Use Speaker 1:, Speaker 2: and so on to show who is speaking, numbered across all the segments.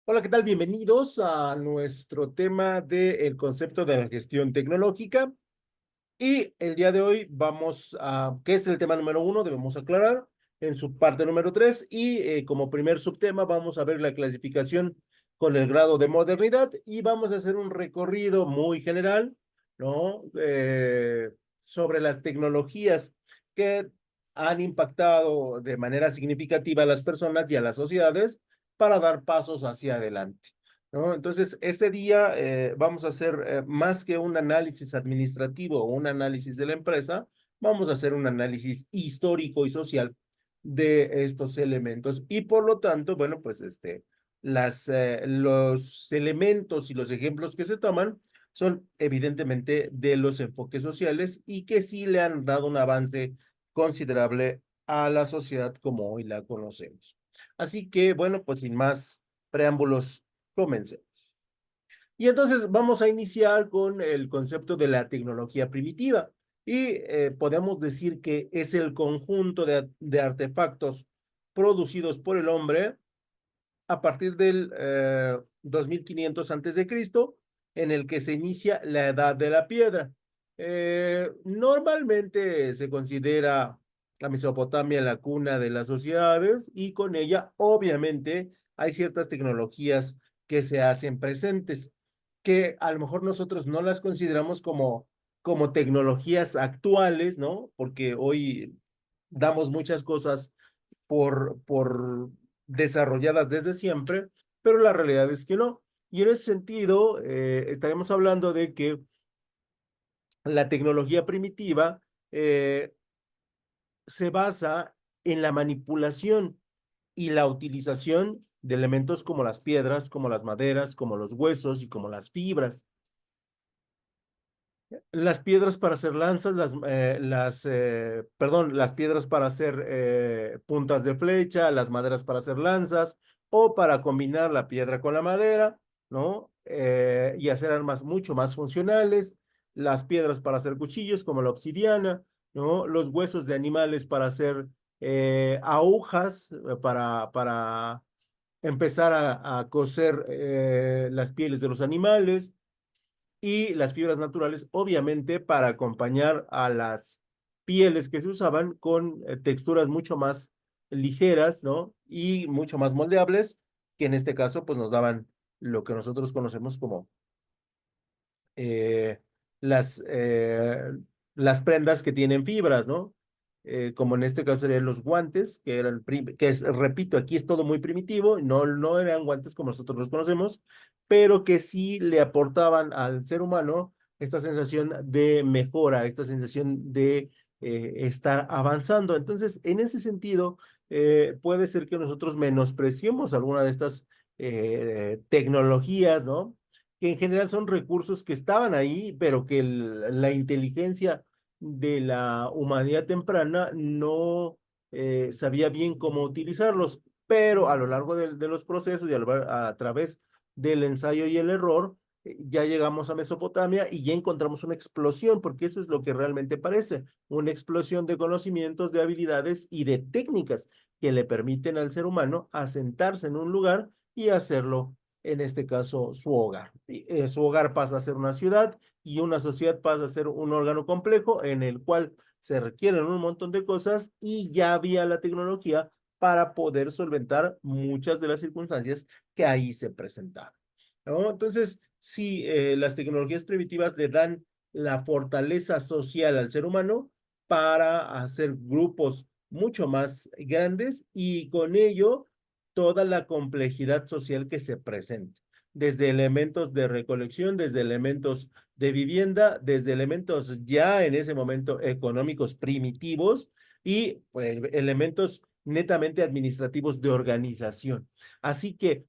Speaker 1: Hola, ¿qué tal? Bienvenidos a nuestro tema del concepto de la gestión tecnológica. Y el día de hoy ¿qué es el tema número uno? Debemos aclarar en su parte número tres. Y como primer subtema vamos a ver la clasificación con el grado de modernidad y vamos a hacer un recorrido muy general, ¿no? Sobre las tecnologías que han impactado de manera significativa a las personas y a las sociedades para dar pasos hacia adelante, ¿no? Entonces, este día vamos a hacer más que un análisis administrativo o un análisis de la empresa, vamos a hacer un análisis histórico y social de estos elementos. Y por lo tanto, bueno, pues los elementos y los ejemplos que se toman son evidentemente de los enfoques sociales y que sí le han dado un avance considerable a la sociedad como hoy la conocemos. Así que, bueno, pues sin más preámbulos, comencemos. Y entonces vamos a iniciar con el concepto de la tecnología primitiva. Y podemos decir que es el conjunto de artefactos producidos por el hombre a partir del 2500 antes de Cristo, en el que se inicia la edad de la piedra. Normalmente se considera a Mesopotamia la cuna de las sociedades y con ella obviamente hay ciertas tecnologías que se hacen presentes, que a lo mejor nosotros no las consideramos como tecnologías actuales, ¿no? Porque hoy damos muchas cosas por desarrolladas desde siempre, pero la realidad es que no. Y en ese sentido, estaremos hablando de que la tecnología primitiva eh, se basa en la manipulación y la utilización de elementos como las piedras, como las maderas, como los huesos y como las fibras. Las piedras para hacer lanzas, las piedras para hacer puntas de flecha, las maderas para hacer lanzas, o para combinar la piedra con la madera, ¿no? Y hacer armas mucho más funcionales, las piedras para hacer cuchillos, como la obsidiana, ¿no? Los huesos de animales para hacer agujas, para empezar a coser las pieles de los animales y las fibras naturales, obviamente, para acompañar a las pieles que se usaban con texturas mucho más ligeras, ¿no? Y mucho más moldeables, que en este caso, pues nos daban lo que nosotros conocemos como eh, las, eh, las prendas que tienen fibras, ¿no? Como en este caso serían los guantes, repito, aquí es todo muy primitivo, no eran guantes como nosotros los conocemos, pero que sí le aportaban al ser humano esta sensación de mejora, esta sensación de estar avanzando. Entonces, en ese sentido, puede ser que nosotros menospreciemos alguna de estas tecnologías, ¿no? Que en general son recursos que estaban ahí, pero que la inteligencia de la humanidad temprana no sabía bien cómo utilizarlos, pero a lo largo de los procesos y a través del ensayo y el error, ya llegamos a Mesopotamia y ya encontramos una explosión, porque eso es lo que realmente parece, una explosión de conocimientos, de habilidades y de técnicas que le permiten al ser humano asentarse en un lugar y hacerlo, en este caso, su hogar. Su hogar pasa a ser una ciudad y una sociedad pasa a ser un órgano complejo en el cual se requieren un montón de cosas y ya había la tecnología para poder solventar muchas de las circunstancias que ahí se presentaban, ¿no? Entonces, sí, las tecnologías primitivas le dan la fortaleza social al ser humano para hacer grupos mucho más grandes y con ello toda la complejidad social que se presenta, desde elementos de recolección, desde elementos de vivienda, desde elementos ya en ese momento económicos primitivos y pues, elementos netamente administrativos de organización. Así que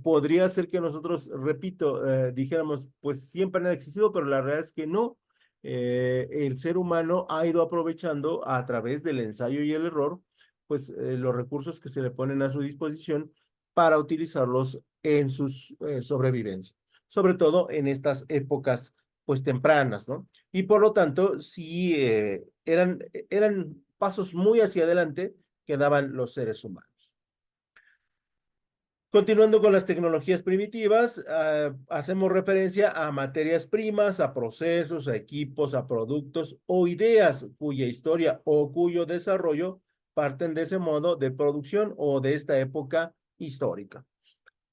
Speaker 1: podría ser que nosotros, repito, dijéramos, pues siempre han existido, pero la realidad es que no. El ser humano ha ido aprovechando a través del ensayo y el error, pues los recursos que se le ponen a su disposición para utilizarlos en sus sobrevivencia, sobre todo en estas épocas pues tempranas, ¿no? Y por lo tanto, sí eran pasos muy hacia adelante que daban los seres humanos. Continuando con las tecnologías primitivas, hacemos referencia a materias primas, a procesos, a equipos, a productos o ideas cuya historia o cuyo desarrollo parten de ese modo de producción o de esta época histórica.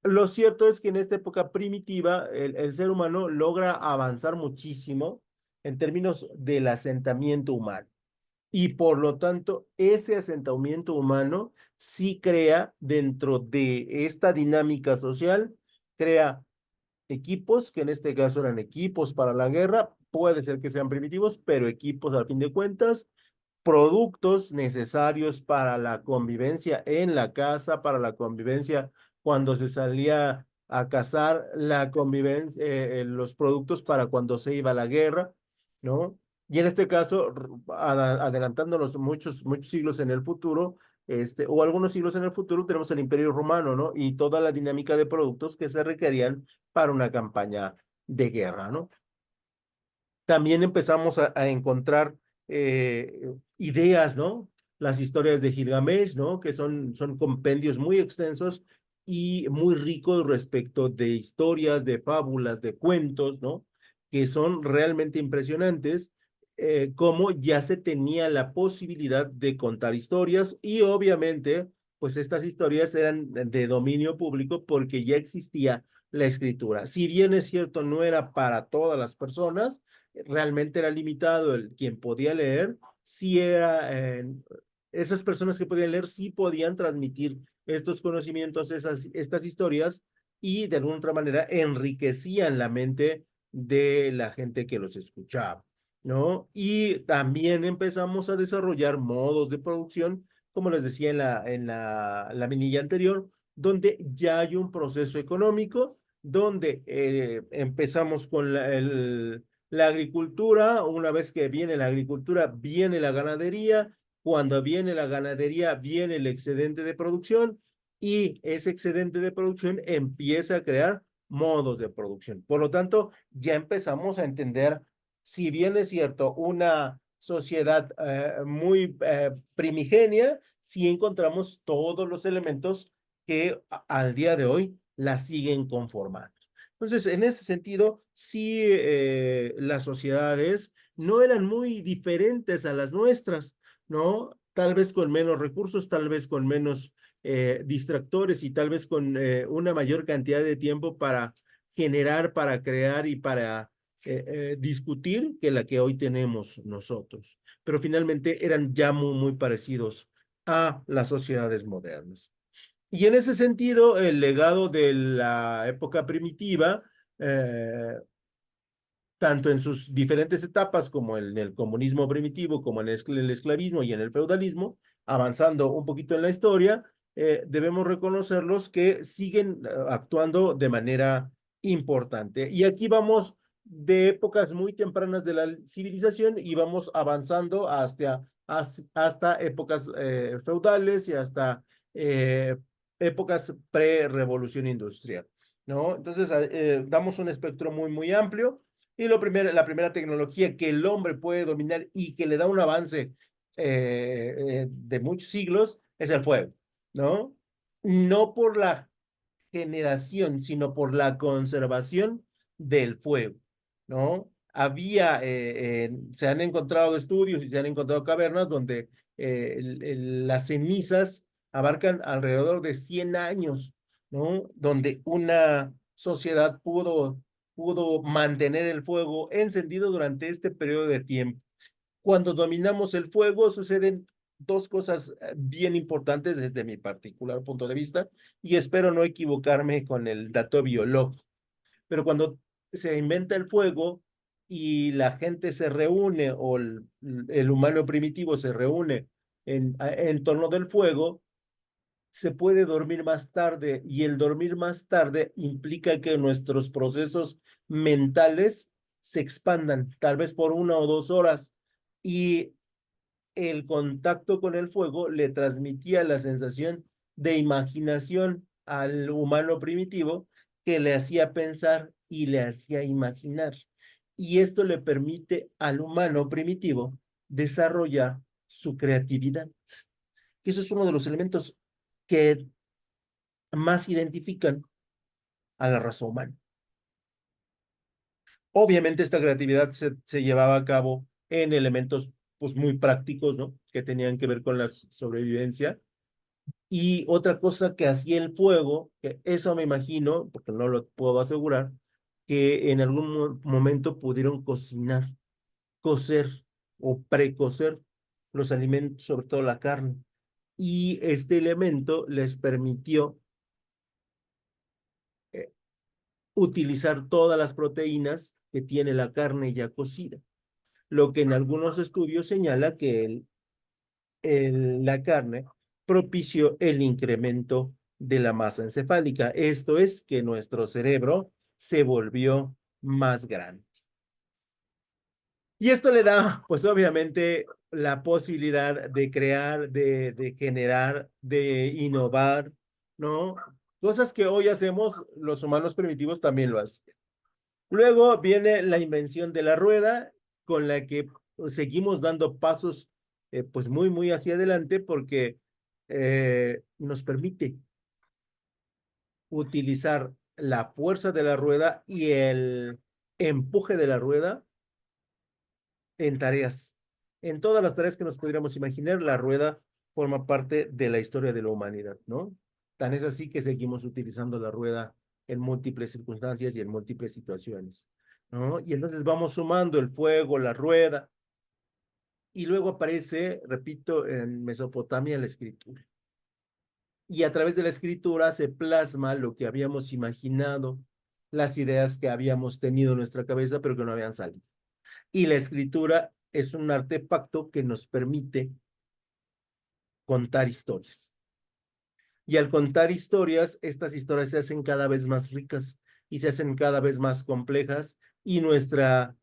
Speaker 1: Lo cierto es que en esta época primitiva el ser humano logra avanzar muchísimo en términos del asentamiento humano. Y por lo tanto, ese asentamiento humano sí crea dentro de esta dinámica social, crea equipos, que en este caso eran equipos para la guerra, puede ser que sean primitivos, pero equipos al fin de cuentas, productos necesarios para la convivencia en la casa, para la convivencia cuando se salía a cazar, la convivencia, los productos para cuando se iba a la guerra, ¿no? Y en este caso, adelantándonos muchos siglos en el futuro, o algunos siglos en el futuro, tenemos el Imperio Romano, ¿no? Y toda la dinámica de productos que se requerían para una campaña de guerra, ¿no? También empezamos a encontrar ideas, ¿no? Las historias de Gilgamesh, ¿no? Que son compendios muy extensos y muy ricos respecto de historias, de fábulas, de cuentos, ¿no? Que son realmente impresionantes, cómo ya se tenía la posibilidad de contar historias y obviamente, pues estas historias eran de dominio público porque ya existía la escritura. Si bien es cierto, no era para todas las personas, realmente era limitado el quien podía leer, sí era, esas personas que podían leer sí podían transmitir estos conocimientos, estas historias y de alguna otra manera enriquecían la mente de la gente que los escuchaba, ¿no? Y también empezamos a desarrollar modos de producción, como les decía en la minilla anterior, donde ya hay un proceso económico, donde empezamos con la agricultura. Una vez que viene la agricultura, viene la ganadería. Cuando viene la ganadería, viene el excedente de producción y ese excedente de producción empieza a crear modos de producción. Por lo tanto, ya empezamos a entender, si bien es cierto, una sociedad muy primigenia, sí encontramos todos los elementos que al día de hoy la siguen conformando. Entonces, en ese sentido, sí, las sociedades no eran muy diferentes a las nuestras, ¿no? Tal vez con menos recursos, tal vez con menos distractores y tal vez con una mayor cantidad de tiempo para generar, para crear y para discutir que la que hoy tenemos nosotros. Pero finalmente eran ya muy parecidos a las sociedades modernas. Y en ese sentido, el legado de la época primitiva, eh, tanto en sus diferentes etapas como en el comunismo primitivo, como en el esclavismo y en el feudalismo, avanzando un poquito en la historia, debemos reconocerlos que siguen actuando de manera importante. Y aquí vamos de épocas muy tempranas de la civilización y vamos avanzando hasta épocas feudales y hasta épocas pre-revolución industrial, ¿no? Entonces, damos un espectro muy amplio y la primera tecnología que el hombre puede dominar y que le da un avance de muchos siglos es el fuego, ¿no? No por la generación, sino por la conservación del fuego, ¿no? Se han encontrado estudios y se han encontrado cavernas donde las cenizas abarcan alrededor de 100 años, ¿no? Donde una sociedad pudo mantener el fuego encendido durante este periodo de tiempo. Cuando dominamos el fuego suceden dos cosas bien importantes desde mi particular punto de vista y espero no equivocarme con el dato biológico. Pero cuando se inventa el fuego y la gente se reúne o el humano primitivo se reúne en torno del fuego, se puede dormir más tarde y el dormir más tarde implica que nuestros procesos mentales se expandan, tal vez por 1 o 2 horas, y el contacto con el fuego le transmitía la sensación de imaginación al humano primitivo que le hacía pensar y le hacía imaginar. Y esto le permite al humano primitivo desarrollar su creatividad, que eso es uno de los elementos que más identifican a la raza humana. Obviamente esta creatividad se llevaba a cabo en elementos pues muy prácticos, ¿no? Que tenían que ver con la sobrevivencia. Y otra cosa que hacía el fuego, que eso me imagino, porque no lo puedo asegurar, que en algún momento pudieron cocinar, cocer o precocer los alimentos, sobre todo la carne. Y este elemento les permitió eh, utilizar todas las proteínas que tiene la carne ya cocida, lo que en algunos estudios señala que la carne propició el incremento de la masa encefálica. Esto es que nuestro cerebro se volvió más grande. Y esto le da, pues obviamente, la posibilidad de crear, de generar, de innovar, ¿no? Cosas que hoy hacemos, los humanos primitivos también lo hacen. Luego viene la invención de la rueda, con la que seguimos dando pasos, pues muy, muy hacia adelante, porque nos permite utilizar la fuerza de la rueda y el empuje de la rueda en tareas. En todas las tareas que nos pudiéramos imaginar, la rueda forma parte de la historia de la humanidad, ¿no? Tan es así que seguimos utilizando la rueda en múltiples circunstancias y en múltiples situaciones, ¿no? Y entonces vamos sumando el fuego, la rueda, y luego aparece, repito, en Mesopotamia la escritura. Y a través de la escritura se plasma lo que habíamos imaginado, las ideas que habíamos tenido en nuestra cabeza, pero que no habían salido. Y la escritura es un artefacto que nos permite contar historias. Y al contar historias, estas historias se hacen cada vez más ricas y se hacen cada vez más complejas y nuestra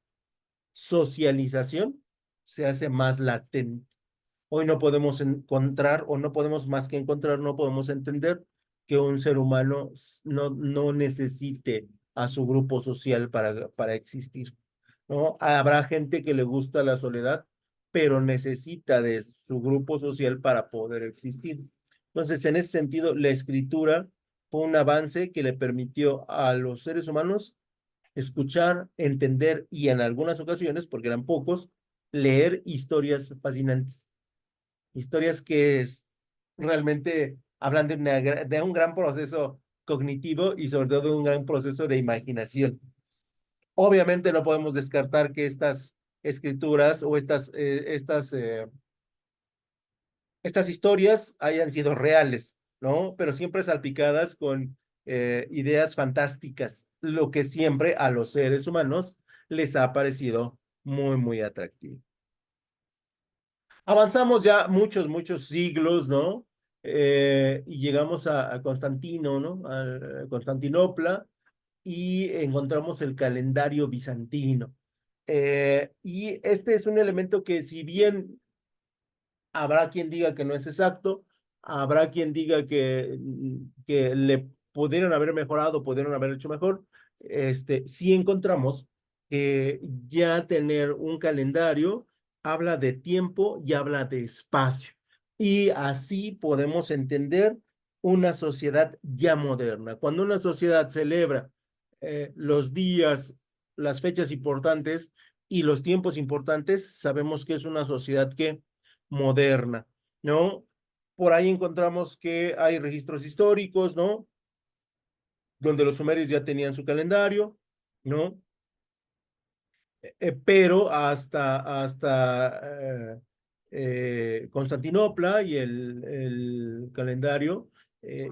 Speaker 1: socialización se hace más latente. Hoy no podemos encontrar o no podemos más que encontrar, no podemos entender que un ser humano no necesite a su grupo social para existir, ¿no? Habrá gente que le gusta la soledad, pero necesita de su grupo social para poder existir. Entonces, en ese sentido, la escritura fue un avance que le permitió a los seres humanos escuchar, entender y en algunas ocasiones, porque eran pocos, leer historias fascinantes. Historias que realmente hablan de un gran proceso cognitivo y sobre todo de un gran proceso de imaginación. Obviamente no podemos descartar que estas escrituras o estas historias hayan sido reales, ¿no? Pero siempre salpicadas con ideas fantásticas, lo que siempre a los seres humanos les ha parecido muy, muy atractivo. Avanzamos ya muchos, muchos siglos, ¿no? Y llegamos a Constantino, ¿no? A Constantinopla y encontramos el calendario bizantino. Y este es un elemento que si bien habrá quien diga que no es exacto, habrá quien diga que le pudieron haber mejorado, pudieron haber hecho mejor. Sí encontramos que ya tener un calendario habla de tiempo y habla de espacio. Y así podemos entender una sociedad ya moderna. Cuando una sociedad celebra los días, las fechas importantes y los tiempos importantes, sabemos que es una sociedad que moderna, ¿no? Por ahí encontramos que hay registros históricos, ¿no? Donde los sumerios ya tenían su calendario, ¿no? Pero hasta Constantinopla y el calendario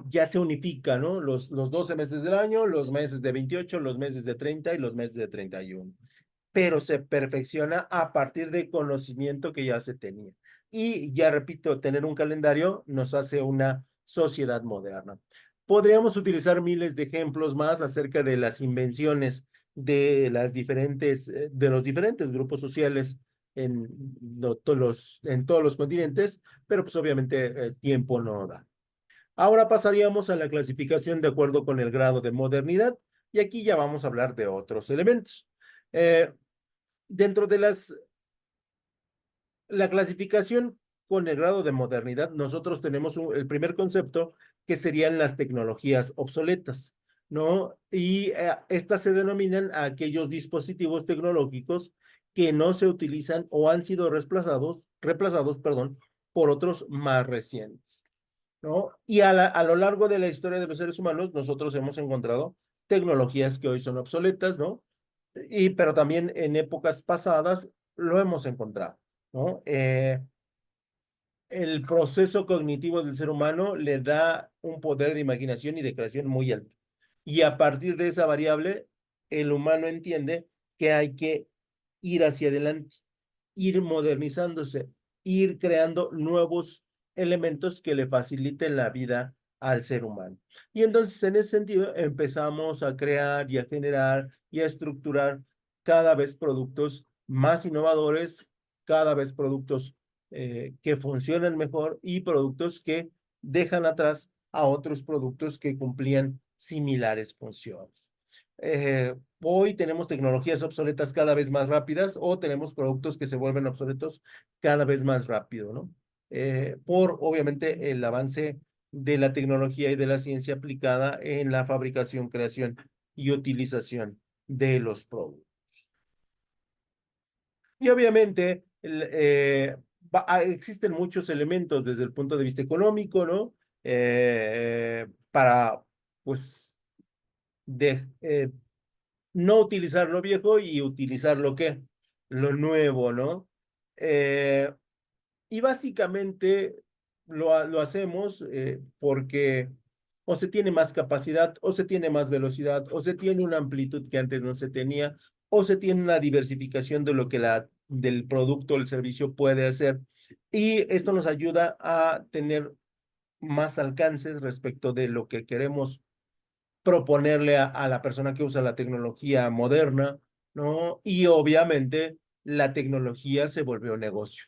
Speaker 1: ya se unifica, ¿no? Los 12 meses del año, los meses de 28, los meses de 30 y los meses de 31. Pero se perfecciona a partir del conocimiento que ya se tenía. Y ya repito, tener un calendario nos hace una sociedad moderna. Podríamos utilizar miles de ejemplos más acerca de las invenciones de los diferentes grupos sociales en todos los continentes, pero pues obviamente el tiempo no da. Ahora pasaríamos a la clasificación de acuerdo con el grado de modernidad y aquí ya vamos a hablar de otros elementos. Eh, Dentro de la clasificación con el grado de modernidad, nosotros tenemos el primer concepto que serían las tecnologías obsoletas, ¿no? Y estas se denominan a aquellos dispositivos tecnológicos que no se utilizan o han sido reemplazados, perdón, por otros más recientes, ¿no? Y a lo largo de la historia de los seres humanos, nosotros hemos encontrado tecnologías que hoy son obsoletas, ¿no? Pero también en épocas pasadas lo hemos encontrado, ¿no? El proceso cognitivo del ser humano le da un poder de imaginación y de creación muy alto. Y a partir de esa variable, el humano entiende que hay que ir hacia adelante, ir modernizándose, ir creando nuevos elementos que le faciliten la vida al ser humano. Y entonces, en ese sentido, empezamos a crear y a generar y a estructurar cada vez productos más innovadores, cada vez productos que funcionan mejor y productos que dejan atrás a otros productos que cumplían similares funciones. Hoy tenemos tecnologías obsoletas cada vez más rápidas o tenemos productos que se vuelven obsoletos cada vez más rápido, ¿no? Por obviamente el avance de la tecnología y de la ciencia aplicada en la fabricación, creación y utilización de los productos. Y obviamente existen muchos elementos desde el punto de vista económico, ¿no? Para, pues, no utilizar lo viejo y utilizar lo nuevo, ¿no? Eh, y básicamente lo hacemos porque o se tiene más capacidad, o se tiene más velocidad, o se tiene una amplitud que antes no se tenía, o se tiene una diversificación de lo que del producto o el servicio puede hacer. Y esto nos ayuda a tener más alcances respecto de lo que queremos proponerle a la persona que usa la tecnología moderna, ¿no? Y obviamente la tecnología se volvió negocio,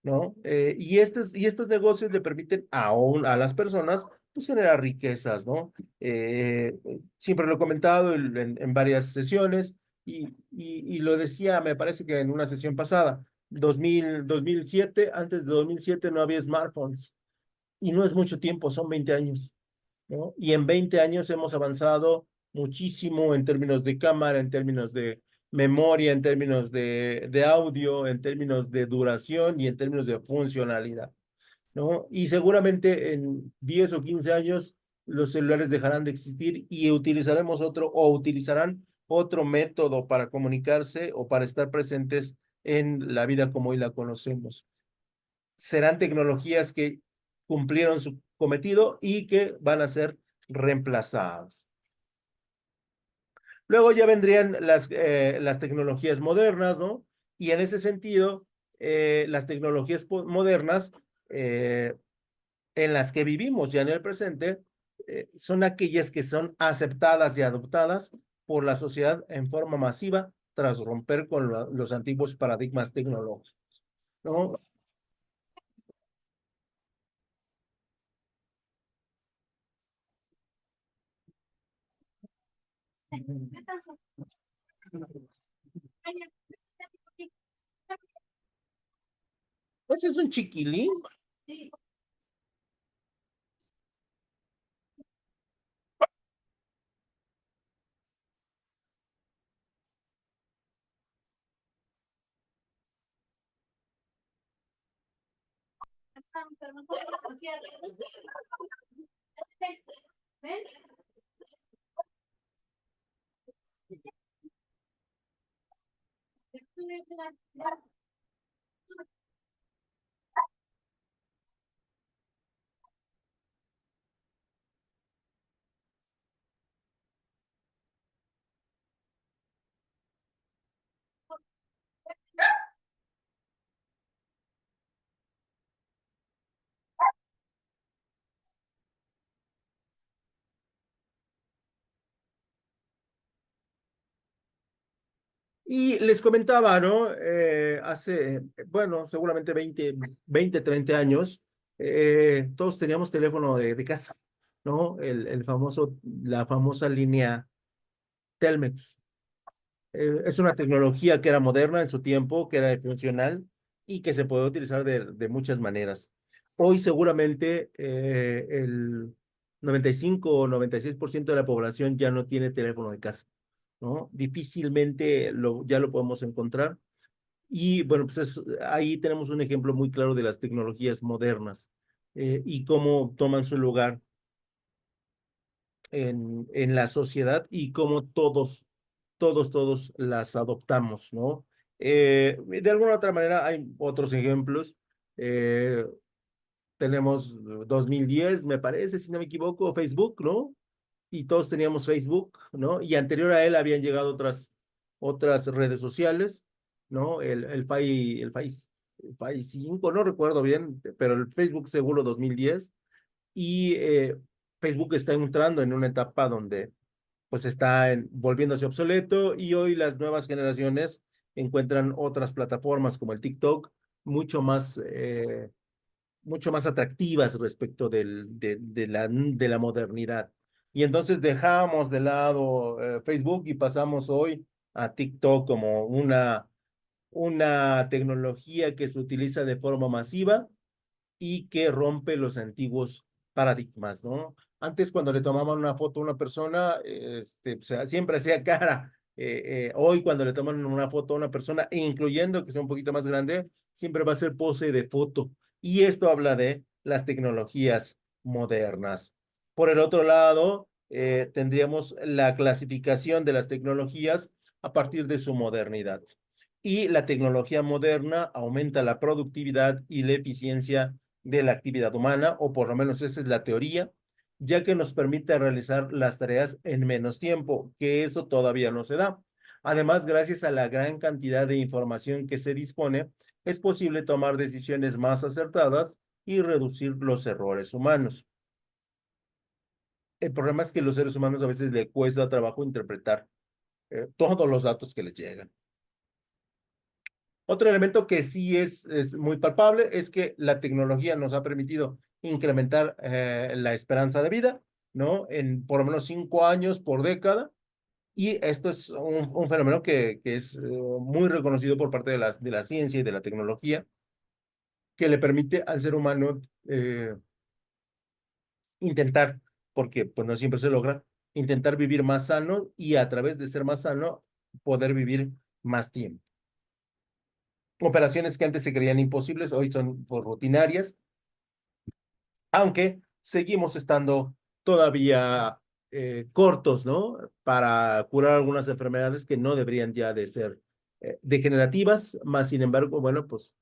Speaker 1: ¿no? Y estos negocios le permiten a las personas pues generar riquezas, ¿no? Siempre lo he comentado en varias sesiones y lo decía, me parece que en una sesión pasada, 2007, antes de 2007 no había smartphones y no es mucho tiempo, son 20 años. ¿No? Y en 20 años hemos avanzado muchísimo en términos de cámara, en términos de memoria, en términos de audio, en términos de duración y en términos de funcionalidad, ¿no? Y seguramente en 10 o 15 años los celulares dejarán de existir y utilizaremos otro o utilizarán otro método para comunicarse o para estar presentes en la vida como hoy la conocemos. Serán tecnologías que cumplieron su cometido y que van a ser reemplazadas. Luego ya vendrían las tecnologías modernas, ¿no? Y en ese sentido, las tecnologías modernas eh, en las que vivimos ya en el presente son aquellas que son aceptadas y adoptadas por la sociedad en forma masiva tras romper con los antiguos paradigmas tecnológicos, ¿no? Ese es un chiquilín. Y les comentaba, ¿no? Hace, bueno, seguramente 30 años, todos teníamos teléfono de casa, ¿no? La famosa línea Telmex. Es una tecnología que era moderna en su tiempo, que era funcional, y que se puede utilizar de muchas maneras. Hoy seguramente el 95 o 96% de la población ya no tiene teléfono de casa, ¿no? Difícilmente ya lo podemos encontrar. Y bueno, pues ahí tenemos un ejemplo muy claro de las tecnologías modernas y cómo toman su lugar en la sociedad y cómo todos las adoptamos, ¿no? De alguna otra manera hay otros ejemplos. Eh, Tenemos 2010, me parece, si no me equivoco, Facebook, ¿no? Y todos teníamos Facebook, ¿no? Y anterior a él habían llegado otras redes sociales, ¿no? el Fai 5, no recuerdo bien, pero el Facebook seguro 2010. Y Facebook está entrando en una etapa donde pues está volviéndose obsoleto y hoy las nuevas generaciones encuentran otras plataformas como el TikTok mucho mucho más atractivas respecto de la modernidad. Y entonces dejamos de lado Facebook y pasamos hoy a TikTok como una tecnología que se utiliza de forma masiva y que rompe los antiguos paradigmas, ¿no? Antes, cuando le tomaban una foto a una persona, o sea, siempre hacía cara. Hoy, cuando le toman una foto a una persona, incluyendo que sea un poquito más grande, siempre va a ser pose de foto. Y esto habla de las tecnologías modernas. Por el otro lado, tendríamos la clasificación de las tecnologías a partir de su modernidad. Y la tecnología moderna aumenta la productividad y la eficiencia de la actividad humana, o por lo menos esa es la teoría, ya que nos permite realizar las tareas en menos tiempo, que eso todavía no se da. Además, gracias a la gran cantidad de información que se dispone, es posible tomar decisiones más acertadas y reducir los errores humanos. El problema es que a los seres humanos a veces les cuesta trabajo interpretar todos los datos que les llegan. Otro elemento que sí es muy palpable es que la tecnología nos ha permitido incrementar la esperanza de vida, ¿no? En por lo menos 5 años por década. Y esto es un fenómeno que es muy reconocido por parte de la ciencia y de la tecnología, que le permite al ser humano intentar, porque pues no siempre se logra, intentar vivir más sano y a través de ser más sano, poder vivir más tiempo. Operaciones que antes se creían imposibles, hoy son por rutinarias, aunque seguimos estando todavía cortos, ¿no? Para curar algunas enfermedades que no deberían ya de ser degenerativas, más sin embargo, bueno, pues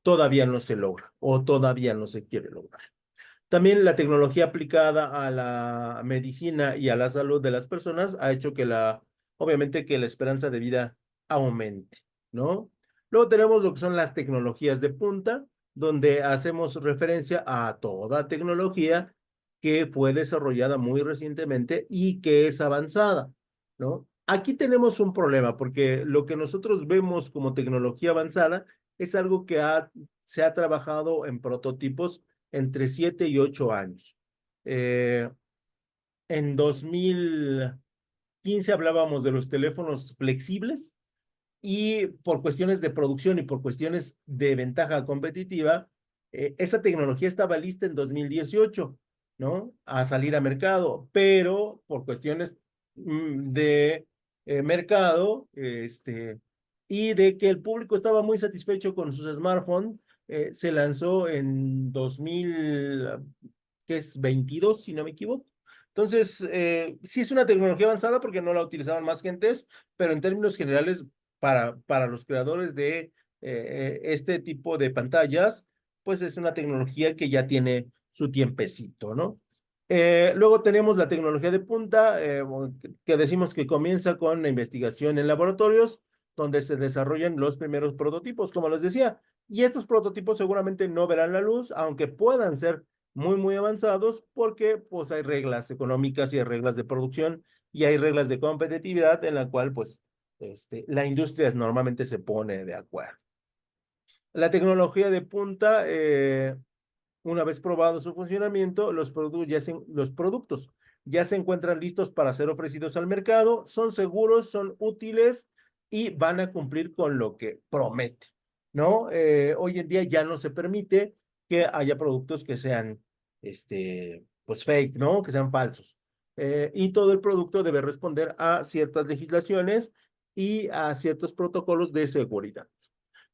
Speaker 1: todavía no se logra o todavía no se quiere lograr. También la tecnología aplicada a la medicina y a la salud de las personas ha hecho obviamente que la esperanza de vida aumente, ¿no? Luego tenemos lo que son las tecnologías de punta, donde hacemos referencia a toda tecnología que fue desarrollada muy recientemente y que es avanzada, ¿no? Aquí tenemos un problema porque lo que nosotros vemos como tecnología avanzada es algo que se ha trabajado en prototipos entre 7 y 8 años. Eh, en 2015 hablábamos de los teléfonos flexibles y por cuestiones de producción y por cuestiones de ventaja competitiva, esa tecnología estaba lista en 2018, ¿no? A salir a mercado, pero por cuestiones de mercado, y de que el público estaba muy satisfecho con sus smartphones, se lanzó en 2000, que es 22, si no me equivoco. Entonces, sí es una tecnología avanzada porque no la utilizaban más gentes, pero en términos generales, para los creadores de este tipo de pantallas, pues es una tecnología que ya tiene su tiempecito, ¿no? Luego tenemos la tecnología de punta, que decimos que comienza con la investigación en laboratorios, donde se desarrollan los primeros prototipos, como les decía, y estos prototipos seguramente no verán la luz, aunque puedan ser muy avanzados, porque pues hay reglas económicas y hay reglas de producción y hay reglas de competitividad en la cual pues la industria normalmente se pone de acuerdo. La tecnología de punta, una vez probado su funcionamiento, los productos ya se encuentran listos para ser ofrecidos al mercado, son seguros, son útiles y van a cumplir con lo que promete. ¿no? Hoy en día ya no se permite que haya productos que sean, pues fake, ¿no? Que sean falsos. Y todo el producto debe responder a ciertas legislaciones y a ciertos protocolos de seguridad.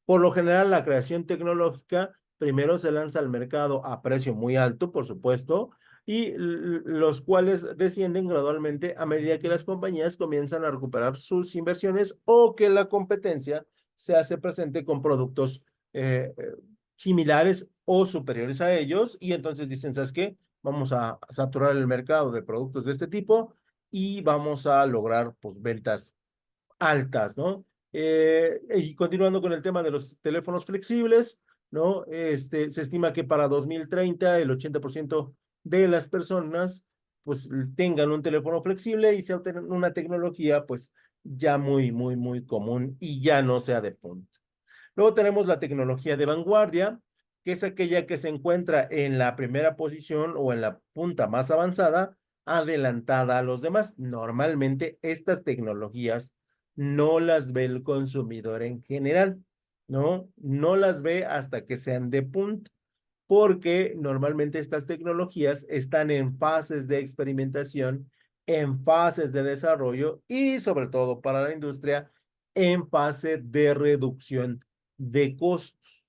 Speaker 1: Por lo general, la creación tecnológica primero se lanza al mercado a precio muy alto, por supuesto, y los cuales descienden gradualmente a medida que las compañías comienzan a recuperar sus inversiones o que la competencia se hace presente con productos eh, eh, similares o superiores a ellos, y entonces dicen, ¿sabes qué? Vamos a saturar el mercado de productos de este tipo y vamos a lograr pues ventas altas, ¿no? Y continuando con el tema de los teléfonos flexibles, ¿no? Se estima que para 2030 el 80% de las personas pues tengan un teléfono flexible y sea una tecnología pues ya muy, muy, muy común y ya no sea de punta. Luego tenemos la tecnología de vanguardia, que es aquella que se encuentra en la primera posición o en la punta más avanzada, adelantada a los demás. Normalmente estas tecnologías no las ve el consumidor en general, ¿no? No las ve hasta que sean de punta, porque normalmente estas tecnologías están en fases de experimentación, en fases de desarrollo y sobre todo para la industria, en fase de reducción de costos,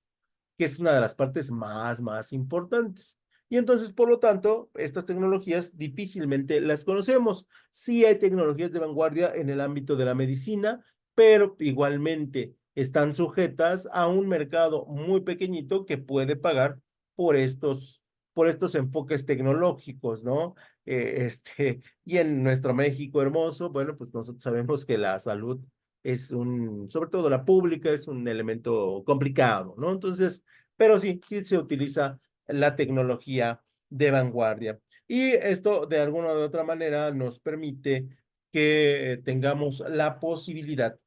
Speaker 1: que es una de las partes más importantes. Y entonces, por lo tanto, estas tecnologías difícilmente las conocemos. Sí hay tecnologías de vanguardia en el ámbito de la medicina, pero igualmente están sujetas a un mercado muy pequeñito que puede pagar por por estos enfoques tecnológicos, ¿no? Y en nuestro México hermoso, bueno, pues nosotros sabemos que la salud es sobre todo la pública, es un elemento complicado, ¿no? Entonces, pero sí, sí se utiliza la tecnología de vanguardia. Y esto de alguna u otra manera nos permite que tengamos la posibilidad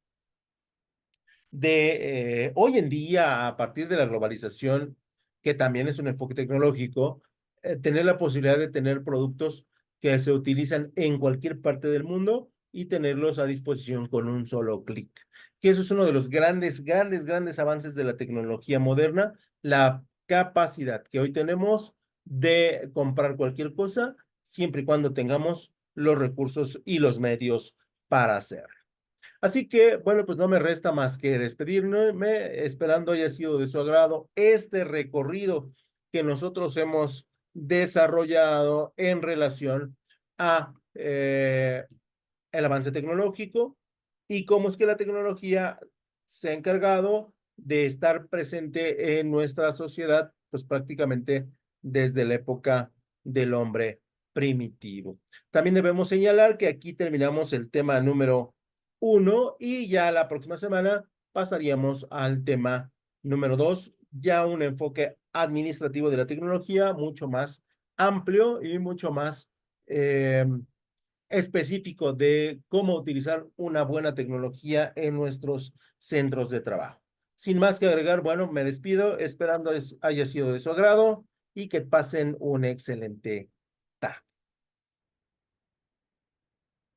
Speaker 1: de hoy en día, a partir de la globalización, que también es un enfoque tecnológico, tener la posibilidad de tener productos que se utilizan en cualquier parte del mundo y tenerlos a disposición con un solo clic. Que eso es uno de los grandes avances de la tecnología moderna, la capacidad que hoy tenemos de comprar cualquier cosa, siempre y cuando tengamos los recursos y los medios para hacerlo. Así que, bueno, pues no me resta más que despedirme, esperando haya sido de su agrado este recorrido que nosotros hemos desarrollado en relación a el avance tecnológico y cómo es que la tecnología se ha encargado de estar presente en nuestra sociedad, pues prácticamente desde la época del hombre primitivo. También debemos señalar que aquí terminamos el tema número uno y ya la próxima semana pasaríamos al tema número dos, ya un enfoque administrativo de la tecnología mucho más amplio y mucho más específico de cómo utilizar una buena tecnología en nuestros centros de trabajo. Sin más que agregar, bueno, me despido esperando haya sido de su agrado y que pasen un excelente